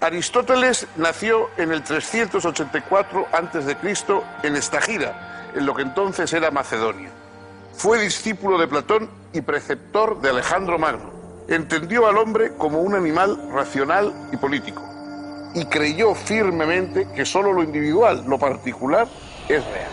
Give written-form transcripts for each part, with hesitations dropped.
Aristóteles nació en el 384 a.C. en Estagira, en lo que entonces era Macedonia. Fue discípulo de Platón y preceptor de Alejandro Magno. Entendió al hombre como un animal racional y político y creyó firmemente que solo lo individual, lo particular, es real.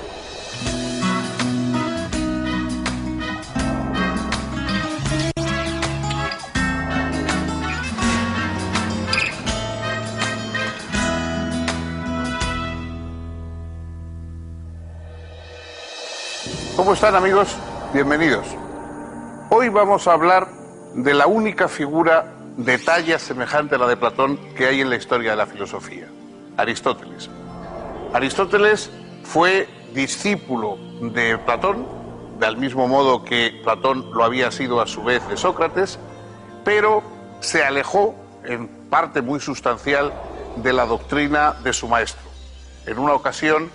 ¿Cómo están, amigos? Bienvenidos. Hoy vamos a hablar de la única figura de talla semejante a la de Platón que hay en la historia de la filosofía, Aristóteles. Aristóteles fue discípulo de Platón, del mismo modo que Platón lo había sido a su vez de Sócrates, pero se alejó en parte muy sustancial de la doctrina de su maestro. En una ocasión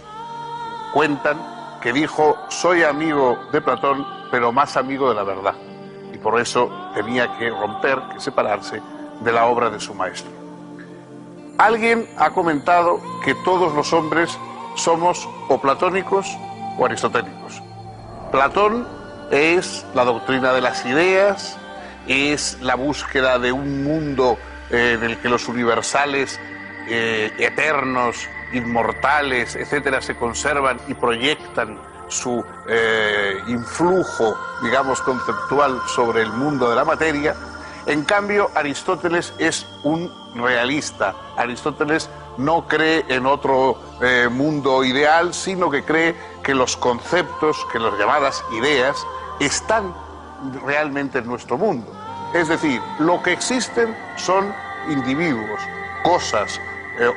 cuentan que dijo: soy amigo de Platón, pero más amigo de la verdad. Y por eso tenía que romper, que separarse de la obra de su maestro. Alguien ha comentado que todos los hombres somos o platónicos o aristotélicos. Platón es la doctrina de las ideas, es la búsqueda de un mundo en el que los universales eternos, inmortales, etcétera, se conservan y proyectan su influjo, digamos, conceptual sobre el mundo de la materia. En cambio, Aristóteles es un realista. Aristóteles no cree en otro mundo ideal, sino que cree que los conceptos, que las llamadas ideas, están realmente en nuestro mundo. Es decir, lo que existen son individuos, cosas,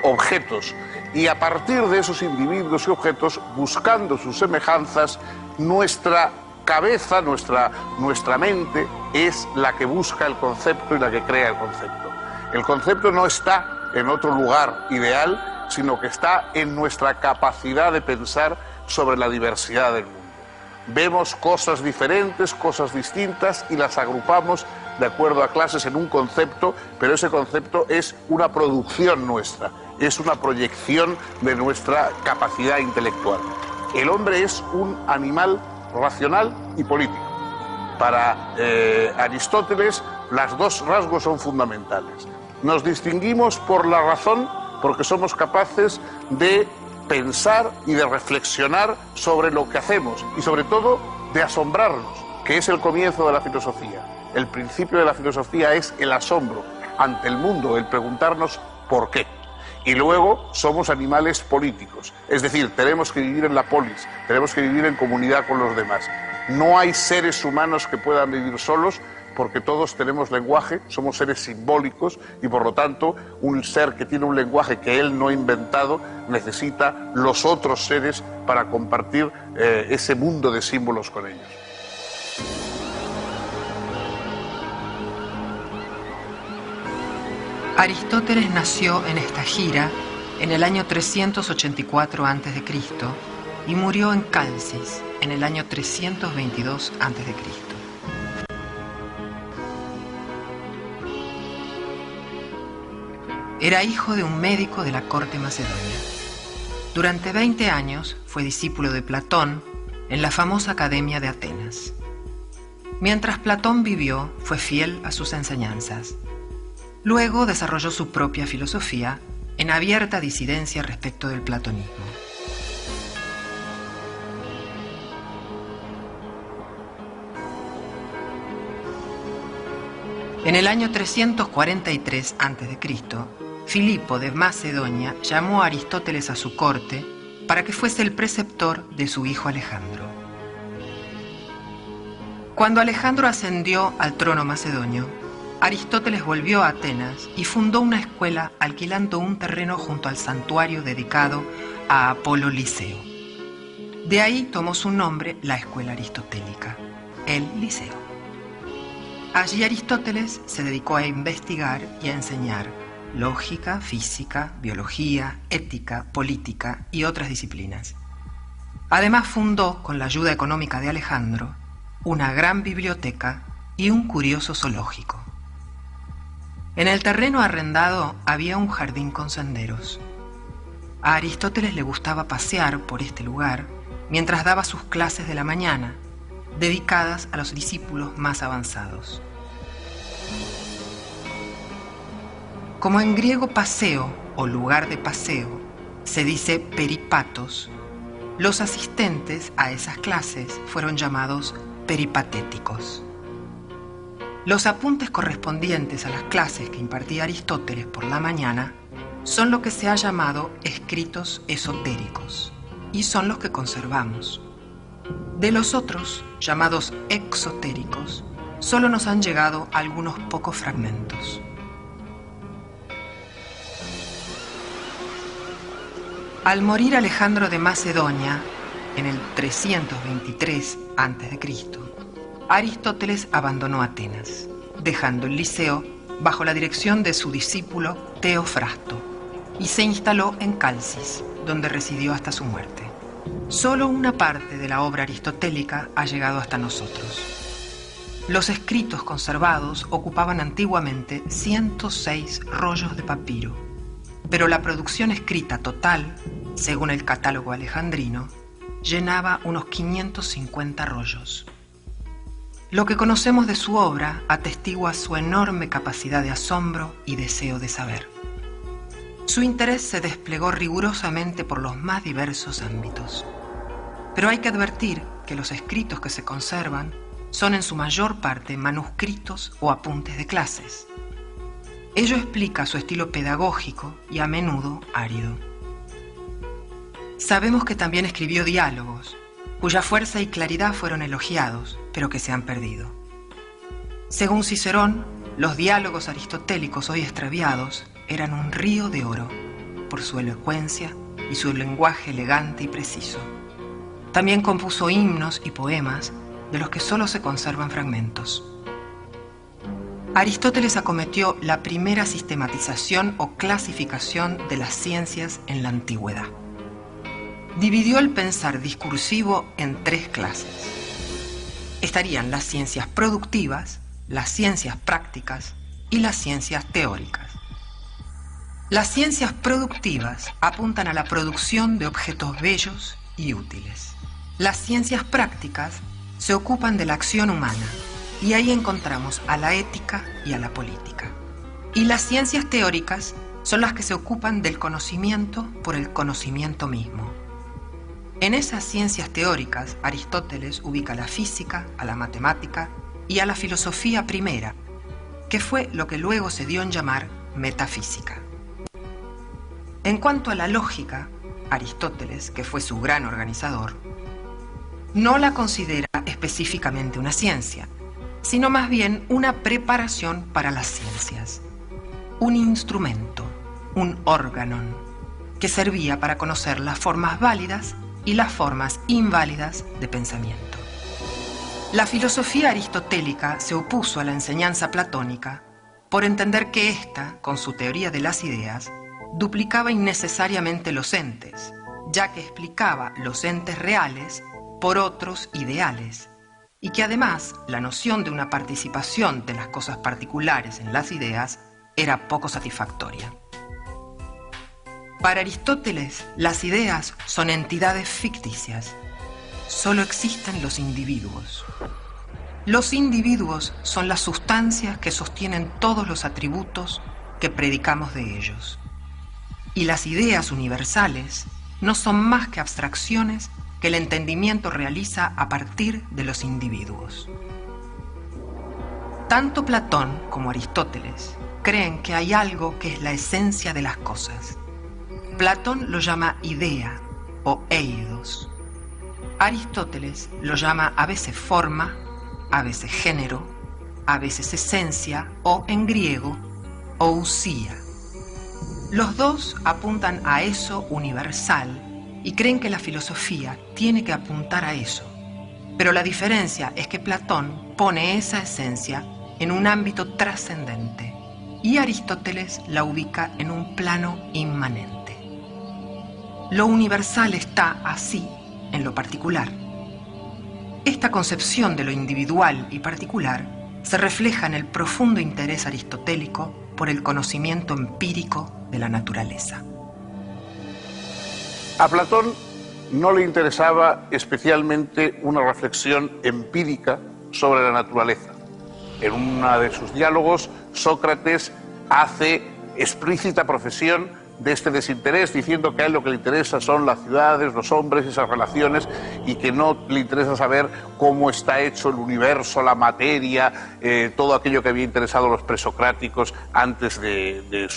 objetos, y a partir de esos individuos y objetos, buscando sus semejanzas, nuestra cabeza, nuestra mente es la que busca el concepto y la que crea el concepto. El concepto no está en otro lugar ideal, sino que está en nuestra capacidad de pensar sobre la diversidad del mundo. Vemos cosas diferentes, cosas distintas, y las agrupamos de acuerdo a clases en un concepto, pero ese concepto es una producción nuestra, es una proyección de nuestra capacidad intelectual. El hombre es un animal racional y político. Para Aristóteles, los dos rasgos son fundamentales. Nos distinguimos por la razón, porque somos capaces de pensar y de reflexionar sobre lo que hacemos y sobre todo de asombrarnos, que es el comienzo de la filosofía. El principio de la filosofía es el asombro ante el mundo, el preguntarnos por qué. Y luego somos animales políticos, es decir, tenemos que vivir en la polis, tenemos que vivir en comunidad con los demás. No hay seres humanos que puedan vivir solos, porque todos tenemos lenguaje, somos seres simbólicos y por lo tanto un ser que tiene un lenguaje que él no ha inventado necesita los otros seres para compartir ese mundo de símbolos con ellos. Aristóteles nació en Estagira en el año 384 a.C. y murió en Calcis en el año 322 a.C. Era hijo de un médico de la corte macedonia. Durante 20 años fue discípulo de Platón en la famosa Academia de Atenas. Mientras Platón vivió, fue fiel a sus enseñanzas. Luego desarrolló su propia filosofía en abierta disidencia respecto del platonismo. En el año 343 a.C., Filipo de Macedonia llamó a Aristóteles a su corte para que fuese el preceptor de su hijo Alejandro. Cuando Alejandro ascendió al trono macedonio, Aristóteles volvió a Atenas y fundó una escuela alquilando un terreno junto al santuario dedicado a Apolo Liceo. De ahí tomó su nombre la escuela aristotélica, el Liceo. Allí Aristóteles se dedicó a investigar y a enseñar lógica, física, biología, ética, política y otras disciplinas. Además fundó, con la ayuda económica de Alejandro, una gran biblioteca y un curioso zoológico. En el terreno arrendado había un jardín con senderos. A Aristóteles le gustaba pasear por este lugar mientras daba sus clases de la mañana, dedicadas a los discípulos más avanzados. Como en griego paseo o lugar de paseo se dice peripatos, los asistentes a esas clases fueron llamados peripatéticos. Los apuntes correspondientes a las clases que impartía Aristóteles por la mañana son lo que se ha llamado escritos esotéricos y son los que conservamos. De los otros, llamados exotéricos, solo nos han llegado algunos pocos fragmentos. Al morir Alejandro de Macedonia, en el 323 a.C., Aristóteles abandonó Atenas, dejando el Liceo bajo la dirección de su discípulo Teofrasto, y se instaló en Calcis, donde residió hasta su muerte. Solo una parte de la obra aristotélica ha llegado hasta nosotros. Los escritos conservados ocupaban antiguamente 106 rollos de papiro, pero la producción escrita total, según el catálogo alejandrino, llenaba unos 550 rollos. Lo que conocemos de su obra atestigua su enorme capacidad de asombro y deseo de saber. Su interés se desplegó rigurosamente por los más diversos ámbitos. Pero hay que advertir que los escritos que se conservan son en su mayor parte manuscritos o apuntes de clases. Ello explica su estilo pedagógico y a menudo árido. Sabemos que también escribió diálogos, cuya fuerza y claridad fueron elogiados, pero que se han perdido. Según Cicerón, los diálogos aristotélicos hoy extraviados eran un río de oro, por su elocuencia y su lenguaje elegante y preciso. También compuso himnos y poemas, de los que solo se conservan fragmentos. Aristóteles acometió la primera sistematización o clasificación de las ciencias en la antigüedad. Dividió el pensar discursivo en 3 clases. Estarían las ciencias productivas, las ciencias prácticas y las ciencias teóricas. Las ciencias productivas apuntan a la producción de objetos bellos y útiles. Las ciencias prácticas se ocupan de la acción humana y ahí encontramos a la ética y a la política. Y las ciencias teóricas son las que se ocupan del conocimiento por el conocimiento mismo. En esas ciencias teóricas, Aristóteles ubica a la física, a la matemática y a la filosofía primera, que fue lo que luego se dio en llamar metafísica. En cuanto a la lógica, Aristóteles, que fue su gran organizador, no la considera específicamente una ciencia, sino más bien una preparación para las ciencias, un instrumento, un órganon, que servía para conocer las formas válidas y las formas inválidas de pensamiento. La filosofía aristotélica se opuso a la enseñanza platónica por entender que ésta, con su teoría de las ideas, duplicaba innecesariamente los entes, ya que explicaba los entes reales por otros ideales, y que además la noción de una participación de las cosas particulares en las ideas era poco satisfactoria. Para Aristóteles, las ideas son entidades ficticias. Solo existen los individuos. Los individuos son las sustancias que sostienen todos los atributos que predicamos de ellos. Y las ideas universales no son más que abstracciones que el entendimiento realiza a partir de los individuos. Tanto Platón como Aristóteles creen que hay algo que es la esencia de las cosas. Platón lo llama idea o eidos. Aristóteles lo llama a veces forma, a veces género, a veces esencia o, en griego, ousia. Los dos apuntan a eso universal y creen que la filosofía tiene que apuntar a eso. Pero la diferencia es que Platón pone esa esencia en un ámbito trascendente y Aristóteles la ubica en un plano inmanente. Lo universal está así en lo particular. Esta concepción de lo individual y particular se refleja en el profundo interés aristotélico por el conocimiento empírico de la naturaleza. A Platón no le interesaba especialmente una reflexión empírica sobre la naturaleza. En uno de sus diálogos, Sócrates hace explícita profesión de este desinterés, diciendo que a él lo que le interesa son las ciudades, los hombres, esas relaciones, y que no le interesa saber cómo está hecho el universo, la materia, todo aquello que había interesado a los presocráticos antes de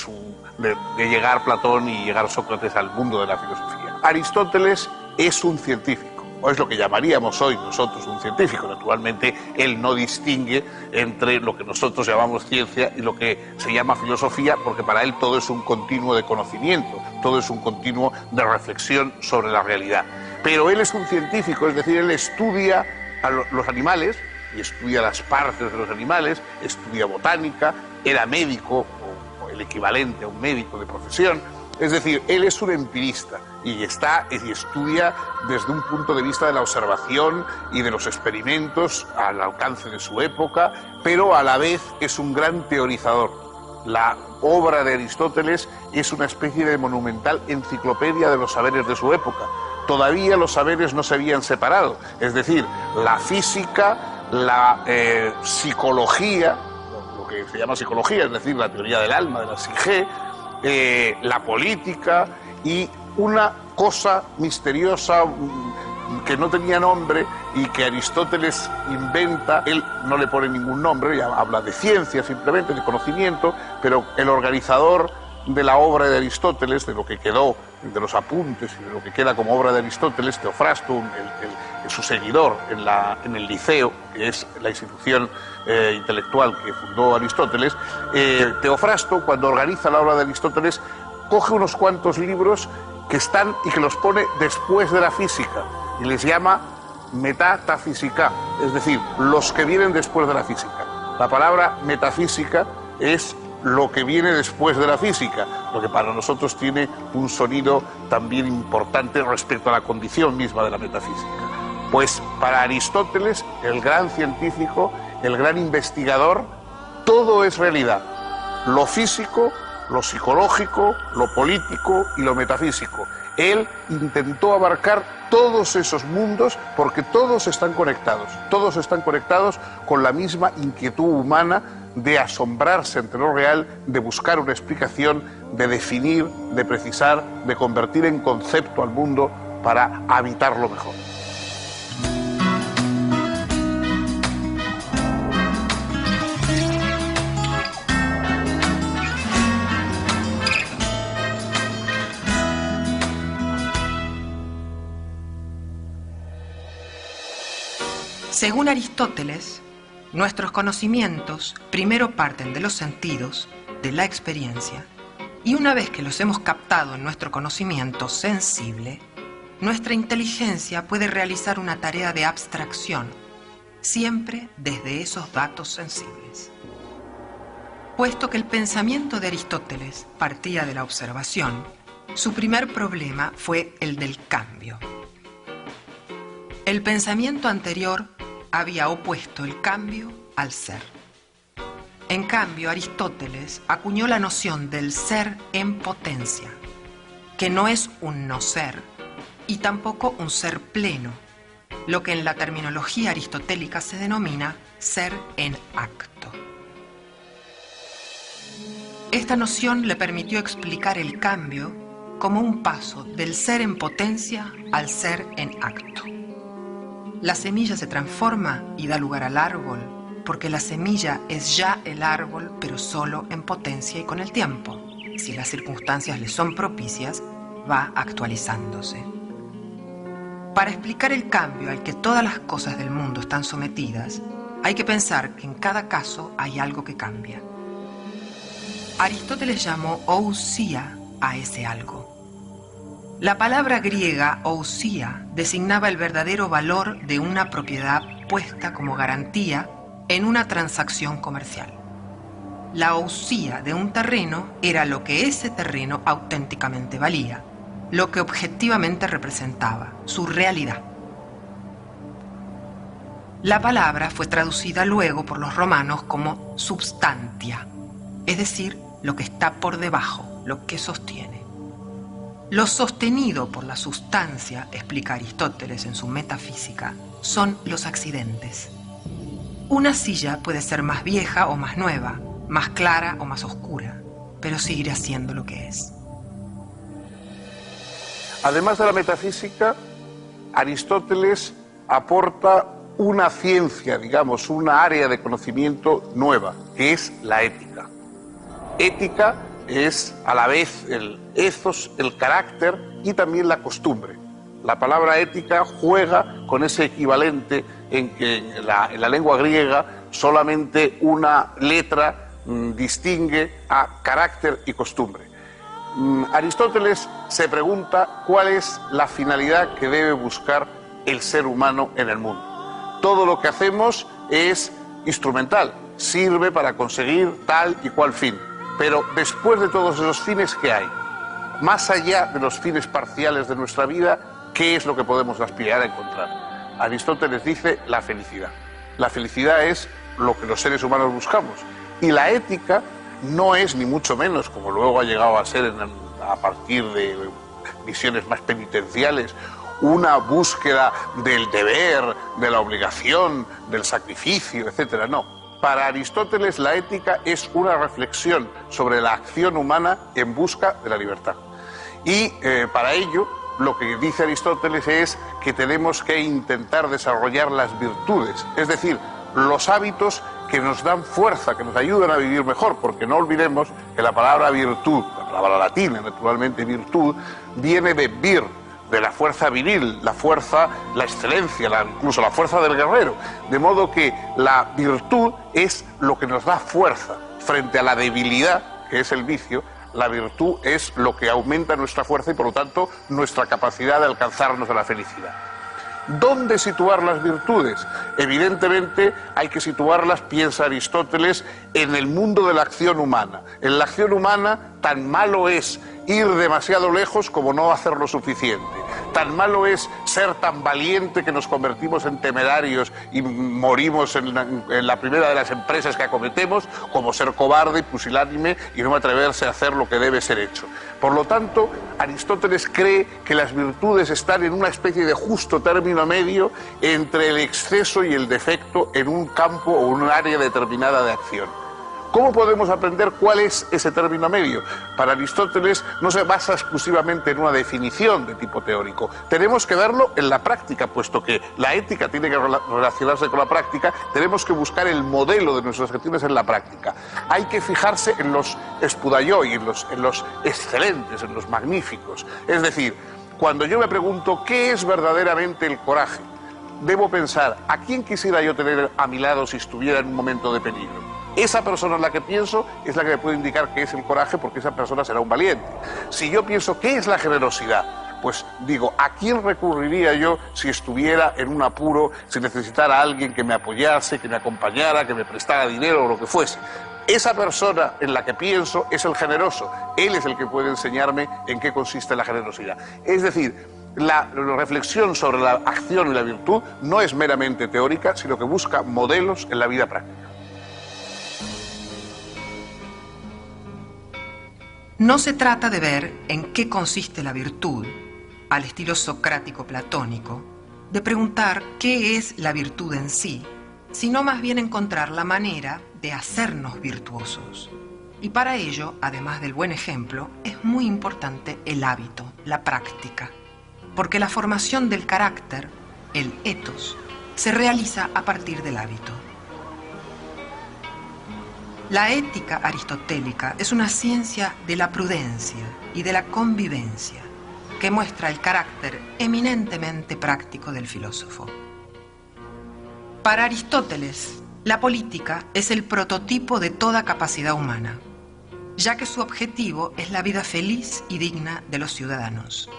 llegar Platón y llegar Sócrates al mundo de la filosofía. Aristóteles es un científico, o es lo que llamaríamos hoy nosotros un científico. Naturalmente, él no distingue entre lo que nosotros llamamos ciencia y lo que se llama filosofía, porque para él todo es un continuo de conocimiento, todo es un continuo de reflexión sobre la realidad. Pero él es un científico, es decir, él estudia a los animales y estudia las partes de los animales, estudia botánica, era médico, o el equivalente a un médico de profesión. Es decir, él es un empirista y estudia desde un punto de vista de la observación y de los experimentos al alcance de su época, pero a la vez es un gran teorizador. La obra de Aristóteles es una especie de monumental enciclopedia de los saberes de su época. Todavía los saberes no se habían separado, es decir, la física, la psicología, lo que se llama psicología, es decir, la teoría del alma, de la psique, la política y una cosa misteriosa que no tenía nombre y que Aristóteles inventa. Él no le pone ningún nombre, ya habla de ciencia simplemente, de conocimiento, pero el organizador de la obra de Aristóteles, de lo que quedó, de los apuntes y de lo que queda como obra de Aristóteles, Teofrasto, su seguidor en el Liceo, que es la institución intelectual que fundó Aristóteles, Teofrasto, cuando organiza la obra de Aristóteles, coge unos cuantos libros que están y que los pone después de la física y les llama metafísica, es decir, los que vienen después de la física. La palabra metafísica es lo que viene después de la física, lo que para nosotros tiene un sonido también importante respecto a la condición misma de la metafísica. Pues para Aristóteles, el gran científico, el gran investigador, todo es realidad. Lo físico, lo psicológico, lo político y lo metafísico. Él intentó abarcar todos esos mundos porque todos están conectados con la misma inquietud humana de asombrarse ante lo real, de buscar una explicación, de definir, de precisar, de convertir en concepto al mundo para habitarlo mejor. Según Aristóteles, nuestros conocimientos primero parten de los sentidos, de la experiencia, y una vez que los hemos captado en nuestro conocimiento sensible, nuestra inteligencia puede realizar una tarea de abstracción, siempre desde esos datos sensibles. Puesto que el pensamiento de Aristóteles partía de la observación, su primer problema fue el del cambio. El pensamiento anterior había opuesto el cambio al ser. En cambio, Aristóteles acuñó la noción del ser en potencia, que no es un no ser y tampoco un ser pleno, lo que en la terminología aristotélica se denomina ser en acto. Esta noción le permitió explicar el cambio como un paso del ser en potencia al ser en acto. La semilla se transforma y da lugar al árbol, porque la semilla es ya el árbol, pero solo en potencia y con el tiempo. Si las circunstancias le son propicias, va actualizándose. Para explicar el cambio al que todas las cosas del mundo están sometidas, hay que pensar que en cada caso hay algo que cambia. Aristóteles llamó ousia a ese algo. La palabra griega ousia designaba el verdadero valor de una propiedad puesta como garantía en una transacción comercial. La ousia de un terreno era lo que ese terreno auténticamente valía, lo que objetivamente representaba, su realidad. La palabra fue traducida luego por los romanos como substantia, es decir, lo que está por debajo, lo que sostiene. Lo sostenido por la sustancia, explica Aristóteles en su Metafísica, son los accidentes. Una silla puede ser más vieja o más nueva, más clara o más oscura, pero seguirá siendo lo que es. Además de la metafísica, Aristóteles aporta una ciencia, digamos, una área de conocimiento nueva, que es la ética. Ética es a la vez el ethos, el carácter y también la costumbre. La palabra ética juega con ese equivalente en que en la lengua griega solamente una letra distingue a carácter y costumbre. Aristóteles se pregunta cuál es la finalidad que debe buscar el ser humano en el mundo. Todo lo que hacemos es instrumental, sirve para conseguir tal y cual fin. Pero después de todos esos fines, ¿qué hay? Más allá de los fines parciales de nuestra vida, ¿qué es lo que podemos aspirar a encontrar? Aristóteles dice la felicidad. La felicidad es lo que los seres humanos buscamos. Y la ética no es ni mucho menos, como luego ha llegado a ser a partir de visiones más penitenciales, una búsqueda del deber, de la obligación, del sacrificio, etcétera. No. Para Aristóteles la ética es una reflexión sobre la acción humana en busca de la libertad. Y para ello lo que dice Aristóteles es que tenemos que intentar desarrollar las virtudes, es decir, los hábitos que nos dan fuerza, que nos ayudan a vivir mejor, porque no olvidemos que la palabra virtud, la palabra latina naturalmente virtud, viene de vir, de la fuerza viril, la fuerza, la excelencia, incluso la fuerza del guerrero. De modo que la virtud es lo que nos da fuerza frente a la debilidad, que es el vicio. La virtud es lo que aumenta nuestra fuerza y por lo tanto nuestra capacidad de alcanzarnos a la felicidad. ¿Dónde situar las virtudes? Evidentemente hay que situarlas, piensa Aristóteles, en el mundo de la acción humana. En la acción humana tan malo es ir demasiado lejos como no hacer lo suficiente. Tan malo es ser tan valiente que nos convertimos en temerarios y morimos en la primera de las empresas que acometemos, como ser cobarde y pusilánime y no atreverse a hacer lo que debe ser hecho. Por lo tanto, Aristóteles cree que las virtudes están en una especie de justo término medio entre el exceso y el defecto en un campo o un área determinada de acción. ¿Cómo podemos aprender cuál es ese término medio? Para Aristóteles no se basa exclusivamente en una definición de tipo teórico. Tenemos que verlo en la práctica, puesto que la ética tiene que relacionarse con la práctica, tenemos que buscar el modelo de nuestras acciones en la práctica. Hay que fijarse en los spudaioi, en los excelentes, en los magníficos. Es decir, cuando yo me pregunto qué es verdaderamente el coraje, debo pensar, ¿a quién quisiera yo tener a mi lado si estuviera en un momento de peligro? Esa persona en la que pienso es la que me puede indicar qué es el coraje, porque esa persona será un valiente. Si yo pienso qué es la generosidad, pues digo, ¿a quién recurriría yo si estuviera en un apuro, si necesitara a alguien que me apoyase, que me acompañara, que me prestara dinero o lo que fuese? Esa persona en la que pienso es el generoso. Él es el que puede enseñarme en qué consiste la generosidad. Es decir, la reflexión sobre la acción y la virtud no es meramente teórica, sino que busca modelos en la vida práctica. No se trata de ver en qué consiste la virtud, al estilo socrático platónico, de preguntar qué es la virtud en sí, sino más bien encontrar la manera de hacernos virtuosos. Y para ello, además del buen ejemplo, es muy importante el hábito, la práctica, porque la formación del carácter, el ethos, se realiza a partir del hábito. La ética aristotélica es una ciencia de la prudencia y de la convivencia que muestra el carácter eminentemente práctico del filósofo. Para Aristóteles, la política es el prototipo de toda capacidad humana, ya que su objetivo es la vida feliz y digna de los ciudadanos.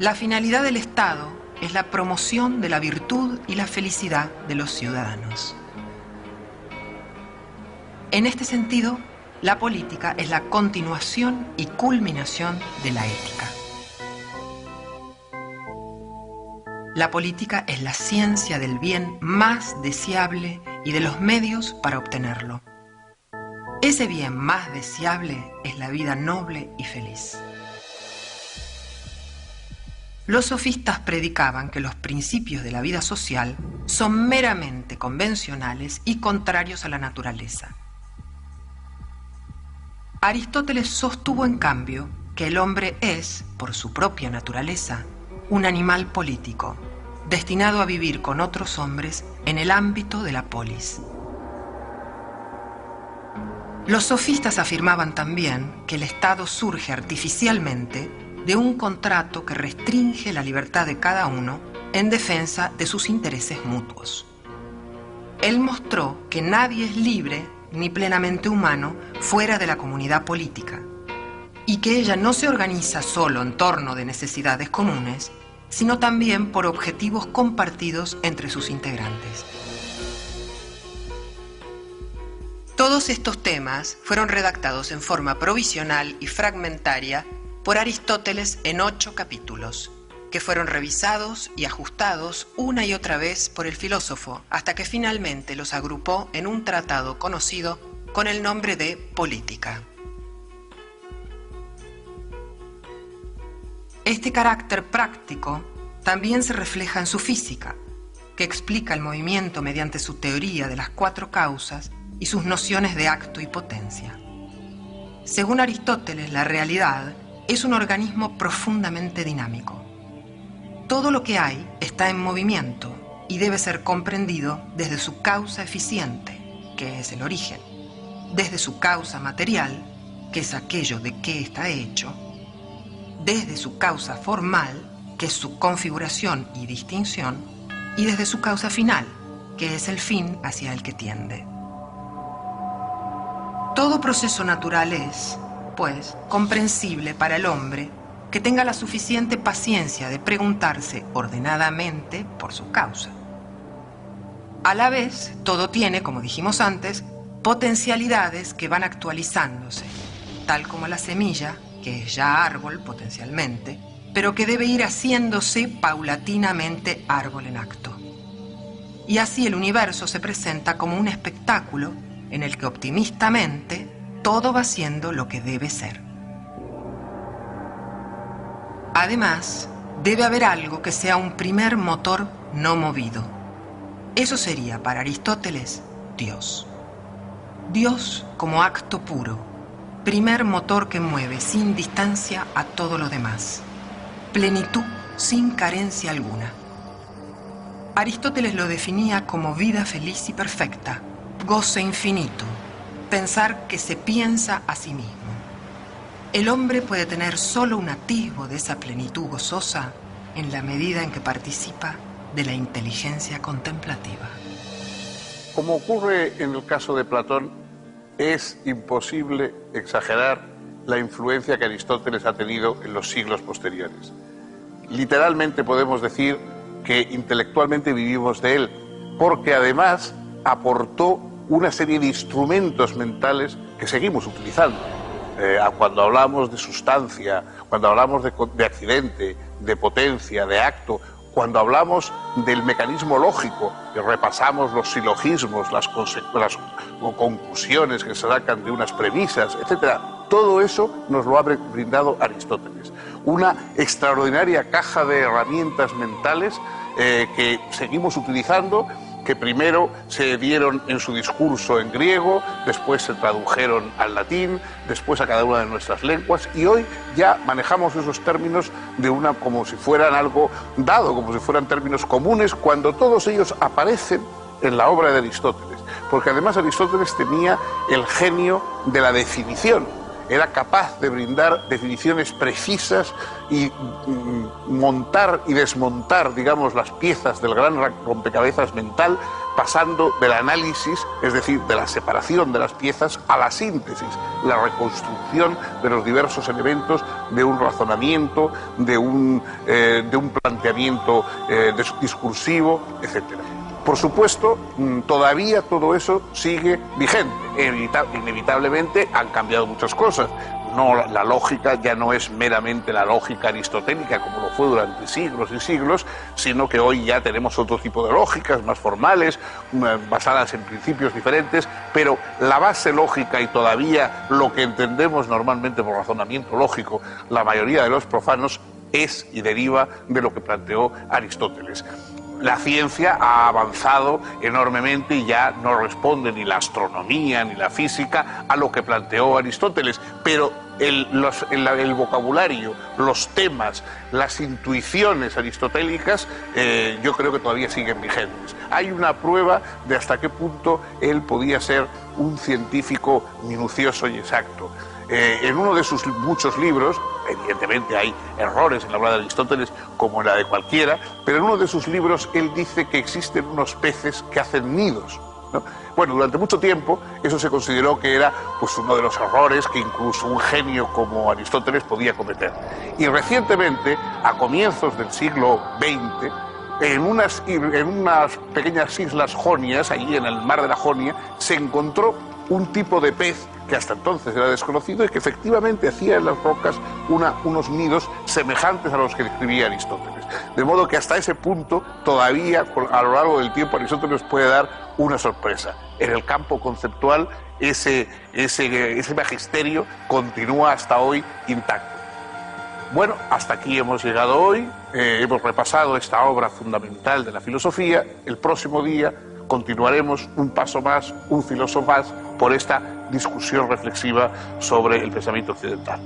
La finalidad del Estado es la promoción de la virtud y la felicidad de los ciudadanos. En este sentido, la política es la continuación y culminación de la ética. La política es la ciencia del bien más deseable y de los medios para obtenerlo. Ese bien más deseable es la vida noble y feliz. Los sofistas predicaban que los principios de la vida social son meramente convencionales y contrarios a la naturaleza. Aristóteles sostuvo, en cambio, que el hombre es, por su propia naturaleza, un animal político, destinado a vivir con otros hombres en el ámbito de la polis. Los sofistas afirmaban también que el Estado surge artificialmente de un contrato que restringe la libertad de cada uno en defensa de sus intereses mutuos. Él mostró que nadie es libre ni plenamente humano fuera de la comunidad política, y que ella no se organiza solo en torno de necesidades comunes, sino también por objetivos compartidos entre sus integrantes. Todos estos temas fueron redactados en forma provisional y fragmentaria por Aristóteles en 8 capítulos, que fueron revisados y ajustados una y otra vez por el filósofo, hasta que finalmente los agrupó en un tratado conocido con el nombre de Política. Este carácter práctico también se refleja en su física, que explica el movimiento mediante su teoría de las 4 causas y sus nociones de acto y potencia. Según Aristóteles, la realidad es un organismo profundamente dinámico. Todo lo que hay está en movimiento y debe ser comprendido desde su causa eficiente, que es el origen, desde su causa material, que es aquello de qué está hecho, desde su causa formal, que es su configuración y distinción, y desde su causa final, que es el fin hacia el que tiende. Todo proceso natural es, pues, comprensible para el hombre que tenga la suficiente paciencia de preguntarse ordenadamente por su causa. A la vez, todo tiene, como dijimos antes, potencialidades que van actualizándose, tal como la semilla, que es ya árbol potencialmente, pero que debe ir haciéndose paulatinamente árbol en acto. Y así el universo se presenta como un espectáculo en el que optimistamente todo va siendo lo que debe ser. Además, debe haber algo que sea un primer motor no movido. Eso sería para Aristóteles Dios. Dios como acto puro, primer motor que mueve sin distancia a todo lo demás. Plenitud sin carencia alguna. Aristóteles lo definía como vida feliz y perfecta, goce infinito, pensar que se piensa a sí mismo. El hombre puede tener solo un atisbo de esa plenitud gozosa en la medida en que participa de la inteligencia contemplativa. Como ocurre en el caso de Platón, es imposible exagerar la influencia que Aristóteles ha tenido en los siglos posteriores. Literalmente podemos decir que intelectualmente vivimos de él, porque además aportó una serie de instrumentos mentales que seguimos utilizando. Cuando hablamos de sustancia, cuando hablamos de accidente, de potencia, de acto, cuando hablamos del mecanismo lógico, y repasamos los silogismos, las conclusiones que se sacan de unas premisas, etc., todo eso nos lo ha brindado Aristóteles. Una extraordinaria caja de herramientas mentales que seguimos utilizando, que primero se dieron en su discurso en griego, después se tradujeron al latín, después a cada una de nuestras lenguas, y hoy ya manejamos esos términos como si fueran algo dado, como si fueran términos comunes, cuando todos ellos aparecen en la obra de Aristóteles, porque además Aristóteles tenía el genio de la definición. Era capaz de brindar definiciones precisas y montar y desmontar, digamos, las piezas del gran rompecabezas mental, pasando del análisis, es decir, de la separación de las piezas, a la síntesis, la reconstrucción de los diversos elementos de un razonamiento, de un planteamiento discursivo, etc. Por supuesto, todavía todo eso sigue vigente. Inevitablemente han cambiado muchas cosas. la lógica ya no es meramente la lógica aristotélica como lo fue durante siglos y siglos, sino que hoy ya tenemos otro tipo de lógicas más formales, basadas en principios diferentes, pero la base lógica y todavía lo que entendemos normalmente por razonamiento lógico la mayoría de los profanos es y deriva de lo que planteó Aristóteles. La ciencia ha avanzado enormemente y ya no responde ni la astronomía ni la física a lo que planteó Aristóteles, pero el vocabulario, los temas, las intuiciones aristotélicas yo creo que todavía siguen vigentes. Hay una prueba de hasta qué punto él podía ser un científico minucioso y exacto. En uno de sus muchos libros, evidentemente hay errores en la obra de Aristóteles como en la de cualquiera, pero en uno de sus libros él dice que existen unos peces que hacen nidos, ¿no? Bueno, durante mucho tiempo eso se consideró que era pues, uno de los errores que incluso un genio como Aristóteles podía cometer. Y recientemente, a comienzos del siglo XX, en unas pequeñas islas jonias, allí en el mar de la Jonia, se encontró un tipo de pez que hasta entonces era desconocido y que efectivamente hacía en las rocas unos nidos semejantes a los que describía Aristóteles. De modo que hasta ese punto todavía a lo largo del tiempo Aristóteles puede dar una sorpresa. En el campo conceptual ese magisterio continúa hasta hoy intacto. Bueno, hasta aquí hemos llegado hoy, hemos repasado esta obra fundamental de la filosofía. El próximo día continuaremos un paso más, un filósofo más, por esta discusión reflexiva sobre el pensamiento occidental.